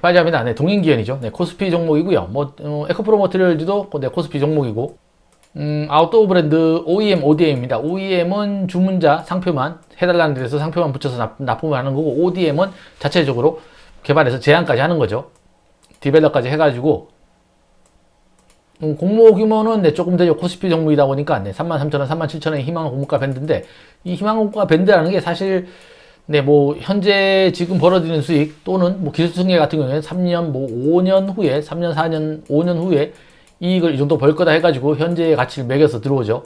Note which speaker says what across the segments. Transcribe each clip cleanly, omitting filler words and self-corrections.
Speaker 1: 빠지합니다. 네, 동인기현이죠. 네, 코스피 종목이고요. 에코프로 머티리얼즈도 네, 코스피 종목이고, 아웃도어 브랜드 OEM, ODM입니다. OEM은 주문자 상표만 해달라는 데서 상표만 붙여서 납품을 하는 거고, ODM은 자체적으로 개발해서 제안까지 하는 거죠. 디벨op까지 해가지고, 공모 규모는 네, 조금 되죠. 코스피 종목이다 보니까 네, 33,000원, 37,000원의 희망 공모가 밴드인데, 이 희망 공모가 밴드라는 게 사실 네, 현재 지금 벌어들이는 수익 또는 기술 승계 같은 경우에는 3년, 5년 후에, 3년, 4년, 5년 후에 이익을 이 정도 벌 거다 해가지고 현재의 가치를 매겨서 들어오죠.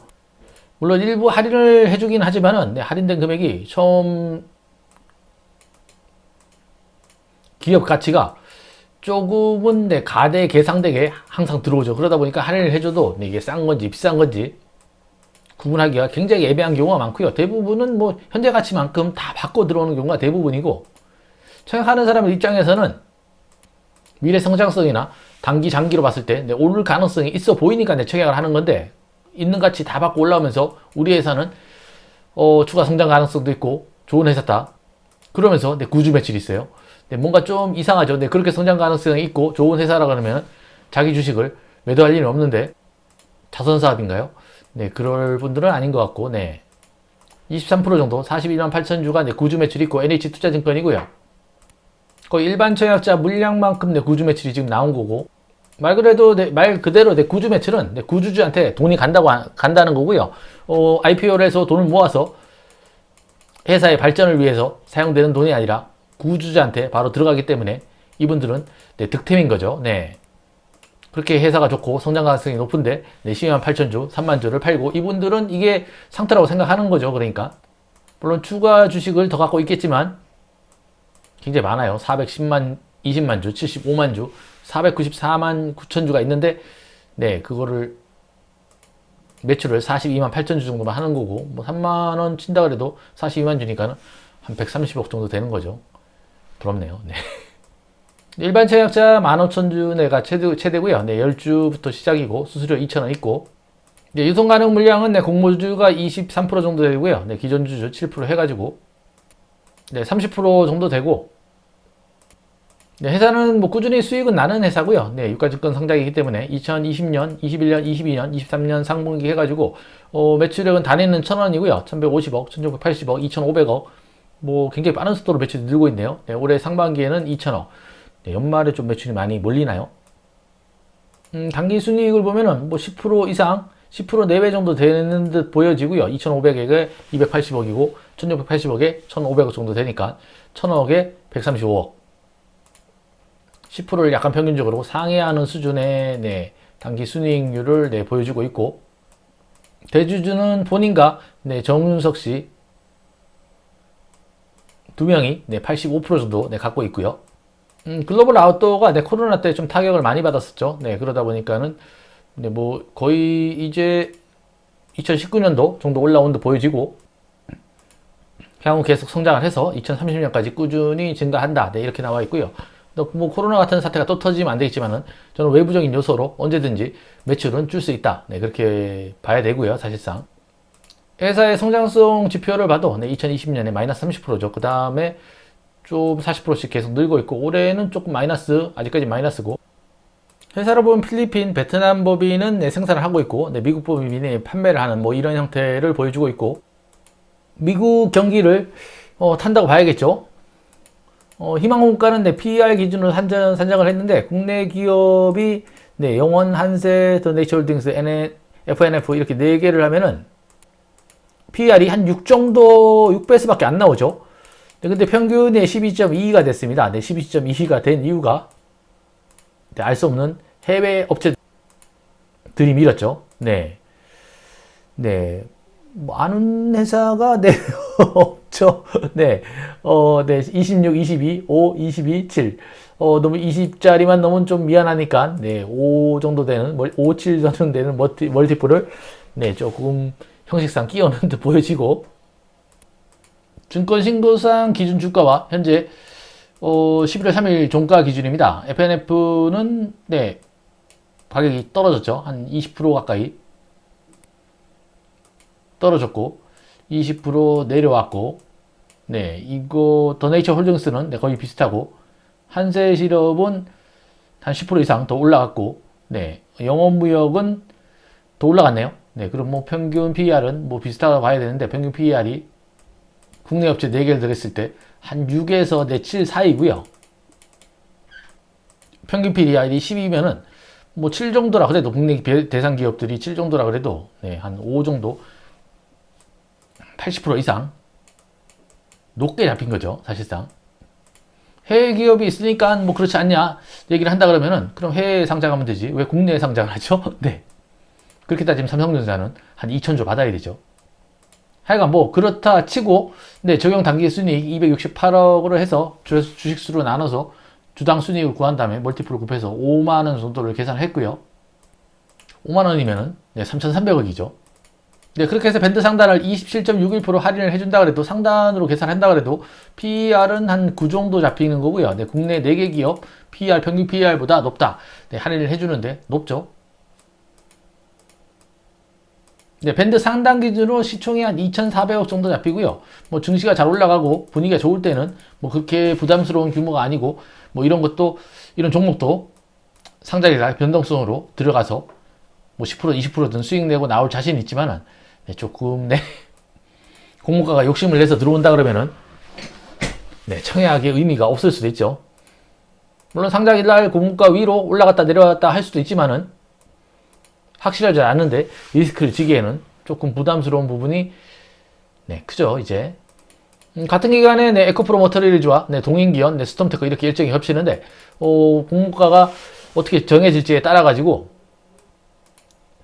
Speaker 1: 물론 일부 할인을 해주긴 하지만은, 네, 할인된 금액이 처음 기업 가치가 조금은 네, 가대 계상되게 항상 들어오죠. 그러다 보니까 할인을 해줘도 네, 이게 싼 건지 비싼 건지 구분하기가 굉장히 애매한 경우가 많고요. 대부분은 현재 가치만큼 다 바꿔 들어오는 경우가 대부분이고, 청약하는 사람의 입장에서는 미래 성장성이나 단기 장기로 봤을 때 네, 오를 가능성이 있어 보이니까 네, 청약을 하는 건데, 있는 가치 다 받고 올라오면서 우리 회사는 추가 성장 가능성도 있고 좋은 회사다 그러면서 네, 구주 매출이 있어요. 네, 뭔가 좀 이상하죠. 네, 그렇게 성장 가능성이 있고 좋은 회사라 그러면 자기 주식을 매도할 일은 없는데 자선사업인가요? 네, 그럴 분들은 아닌 것 같고, 네. 23% 정도, 41만 8천 주가 네, 구주 매출이 있고, NH투자증권이고요. 거의 일반 청약자 물량만큼 네, 구주 매출이 지금 나온 거고, 말 그대로 네, 구주 매출은 네, 구주주한테 돈이 간다는 거고요. IPO를 해서 돈을 모아서 회사의 발전을 위해서 사용되는 돈이 아니라 구주주한테 바로 들어가기 때문에 이분들은 네, 득템인 거죠. 네. 그렇게 회사가 좋고 성장 가능성이 높은데 네, 12만 8천 주, 3만 주를 팔고, 이분들은 이게 상태라고 생각하는 거죠. 그러니까 물론 추가 주식을 더 갖고 있겠지만 굉장히 많아요. 410만, 20만 주, 75만 주, 494만 9천 주가 있는데, 네, 그거를 매출을 42만 8천 주 정도만 하는 거고, 3만 원 친다 그래도 42만 주니까는 한 130억 정도 되는 거죠. 부럽네요. 네. 일반 청약자 15,000주 내가 최대고요. 네, 10주부터 시작이고, 수수료 2,000원 있고, 네, 유통 가능 물량은 네, 공모주가 23% 정도 되고요. 네, 기존 주주 7% 해가지고, 네, 30% 정도 되고, 네, 회사는 꾸준히 수익은 나는 회사고요. 네, 유가증권 상장이기 때문에 2020년, 21년, 22년, 23년 상분기 해가지고 매출액은 단위는 1,000원이고요. 1,150억, 1,680억, 2,500억, 굉장히 빠른 속도로 매출이 늘고 있네요. 네, 올해 상반기에는 2,000억. 네, 연말에 좀 매출이 많이 몰리나요? 단기 순이익을 보면은 10% 이상, 10% 내외 정도 되는 듯 보여지고요. 2,500억에 280억이고, 1,680억에 1,500억 정도 되니까 1,000억에 135억. 10%를 약간 평균적으로 상회하는 수준의 네, 단기 순이익률을 네, 보여주고 있고, 대주주는 본인과 네, 정윤석 씨 두 명이 네, 85% 정도 네, 갖고 있고요. 글로벌 아웃도어가 네, 코로나 때 좀 타격을 많이 받았었죠. 네, 그러다 보니까는 네, 거의 이제 2019년도 정도 올라온 듯 보여지고, 향후 계속 성장을 해서 2030년까지 꾸준히 증가한다. 네, 이렇게 나와 있고요. 코로나 같은 사태가 또 터지면 안 되겠지만은 저는 외부적인 요소로 언제든지 매출은 줄 수 있다. 네, 그렇게 봐야 되고요. 사실상 회사의 성장성 지표를 봐도 네, 2020년에 마이너스 30%죠. 그 다음에 좀 40%씩 계속 늘고 있고, 올해는 조금 마이너스, 아직까지 마이너스고, 회사로 보면 필리핀, 베트남 법인은 네, 생산을 하고 있고, 네, 미국 법인이 판매를 하는 이런 형태를 보여주고 있고, 미국 경기를 탄다고 봐야겠죠. 희망공가는 네, PER 기준으로 산정을 했는데, 국내 기업이 네, 영원, 한세, 더 네이처홀딩스, FNF 이렇게 4개를 하면은 PER이 한 6 정도, 6배수밖에 안 나오죠. 네, 근데 평균이 12.2가 됐습니다. 네, 12.2가 된 이유가 네, 알 수 없는 해외 업체들이 밀었죠. 네. 네. 아는 회사가 네, 없죠. 네. 네. 26, 22, 5, 22, 7. 너무 20짜리만 넘으면 좀 미안하니까, 네. 5 정도 되는, 5, 7 정도 되는 멀티플을, 네. 조금 형식상 끼워넣은 듯 보여지고, 증권신고상 기준 주가와 현재 11월 3일 종가 기준입니다. FNF는 네, 가격이 떨어졌죠. 한 20% 가까이 떨어졌고, 20% 내려왔고, 네, 이거 더 네이처 홀딩스는 네, 거의 비슷하고, 한세실업은 한 10% 이상 더 올라갔고, 네, 영업무역은 더 올라갔네요. 네, 그럼 뭐 평균 PER은 뭐 비슷하다고 봐야 되는데, 평균 PER이 국내 업체 4개를 들었을 때 한 6에서 7 사이고요. 평균 PER이 10이면은 뭐 7 정도라 그래도 국내 대상 기업들이 7 정도라 그래도 네, 한 5 정도 80% 이상 높게 잡힌 거죠, 사실상. 해외 기업이 있으니까 뭐 그렇지 않냐 얘기를 한다 그러면은 그럼 해외 상장하면 되지 왜 국내에 상장을 하죠? 네, 그렇게 따지면 삼성전자는 한 2천조 받아야 되죠. 하여간 뭐 그렇다 치고 네, 적용 단기 순이익 268억으로 해서 주식수로 나눠서 주당 순이익을 구한 다음에 멀티플을 곱해서 5만원 정도를 계산을 했고요. 5만원이면은 네, 3,300억이죠. 네, 그렇게 해서 밴드 상단을 27.61% 할인을 해준다 그래도 상단으로 계산한다 그래도 PER은 한 9 정도 잡히는 거고요. 네, 국내 4개 기업 PER 평균 PER보다 높다. 네, 할인을 해주는데 높죠. 네, 밴드 상단 기준으로 시총이 한 2,400억 정도 잡히고요. 뭐 증시가 잘 올라가고 분위기가 좋을 때는 뭐 그렇게 부담스러운 규모가 아니고 뭐 이런 것도 이런 종목도 상장이라 변동성으로 들어가서 뭐 10% 20%든 수익 내고 나올 자신 있지만은 네, 조금 네 공모가가 욕심을 내서 들어온다 그러면은 네, 청약의 의미가 없을 수도 있죠. 물론 상장일날 공모가 위로 올라갔다 내려갔다 할 수도 있지만은 확실하지 않은데 리스크를 지기에는 조금 부담스러운 부분이 네, 크죠. 이제 같은 기간에 네, 에코프로 머터리얼즈와 네, 동인기업, 네, 스톰테크 이렇게 일정이 겹치는데 공모가가 어떻게 정해질지에 따라 가지고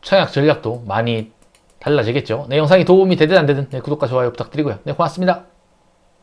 Speaker 1: 청약 전략도 많이 달라지겠죠. 네, 영상이 도움이 되든 안 되든 네, 구독과 좋아요 부탁드리고요. 네, 고맙습니다.